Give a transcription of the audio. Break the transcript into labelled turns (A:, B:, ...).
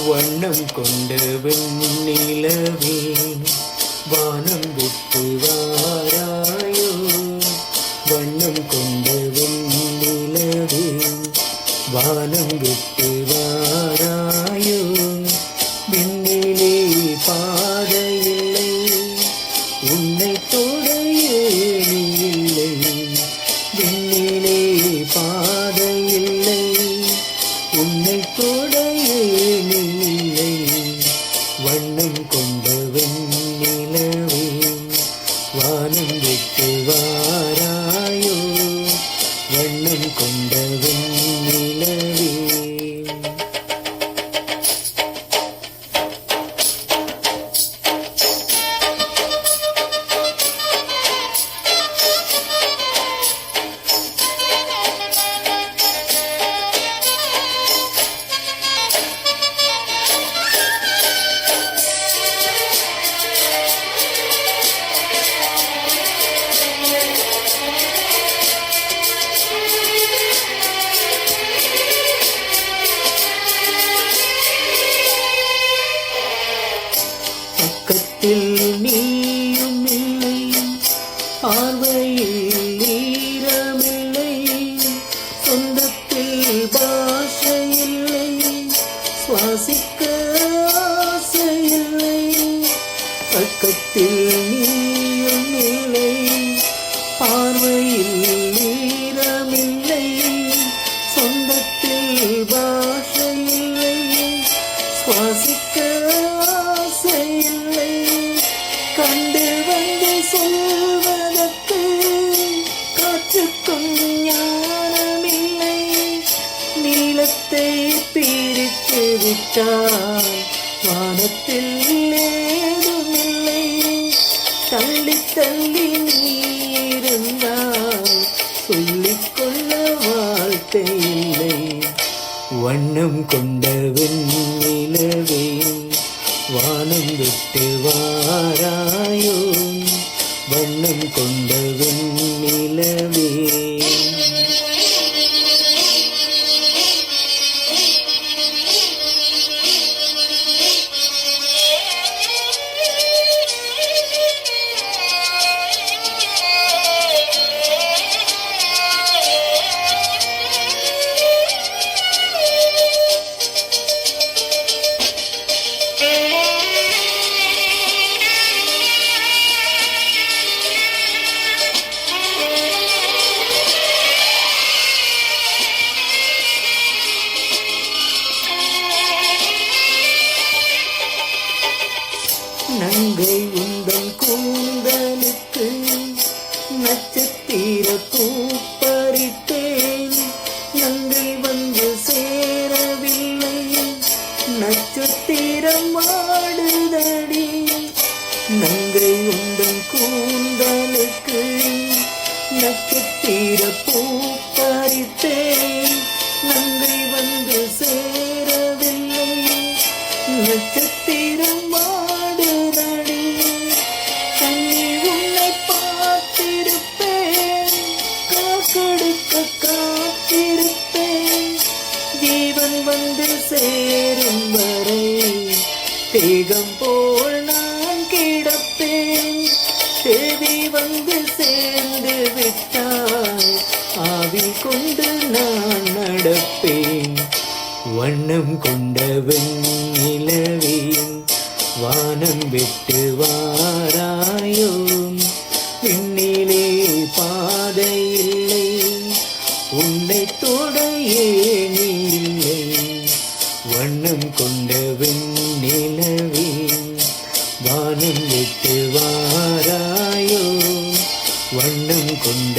A: வண்ணம் கொண்ட வெண்ணிலவே வானம் விட்டு வாராயோ. வண்ணம் கொண்ட வெண்ணிலவே வானம் விட்டு வாராயோ. விண்ணிலே பாதையில்லை உன்னை தொட ஏணி இல்லை. விண்ணிலே பாதையில்லை உன்னை தொட ஏணி இல்லை. வண்ணம் கொண்ட வெண்ணிலவே வானம் விட்டு வாராயோ. வண்ணம் கொண்ட வெண்ணிலவே. பக்கத்தில் நீயும் இல்லை, பார்வையில் ஈரமில்லை, சொந்தத்தில் பாஷையில்லை, சுவாசிக்க ஆசையில்லை. பக்கத்தில் நீயும் இல்லை, பார்வையில் ஈரமில்லை, சொந்தத்தில் பாஷையில்லை, சுவாசிக்க ஆசையில்லை. கண்டு வந்து சொல்வதற்கு காற்றுக்கும் ஞானமில்லை. நீளத்தை பிரித்து விட்டால் வானத்தில் ஏதுமில்லை. தள்ளி தள்ளி நீருந்தால் சொல்லிக்கொள்ள வார்த்தை இல்லை. வண்ணம் கொண்ட வெண்ணிலவே வானம் விட்டு வாராயோ. வண்ணம் கொண்ட வெண்ணிலவே. நங்கை உந்தன் கூந்தலுக்கு நட்சத்திர பூப்பறித்தேன். நங்கை வந்து சேரவில்லை, நட்சத்திரம் ஆடுதடி. நங்கை உந்தன் கூந்தலுக்கு நட்சத்திர பூப்பறித்தேன். நங்கை வந்து சேரவில்லை, நட்சத்திரம் வந்து சேரும் வரை தேகம் போல் நான் கிடப்பேன். தேவி வந்து சேர்ந்து விட்டால் ஆவி கொண்டு நான் நடப்பேன். வண்ணம் கொண்ட வெண்ணிலவே வானம் விட்டு வாராயோ. விண்ணிலே பாதையில்லை உன்னை தொட ஏணி இல்லை. வண்ணம் கொண்ட வெண்ணிலவே வானம் விட்டு வாராயோ. வண்ணம் கொண்ட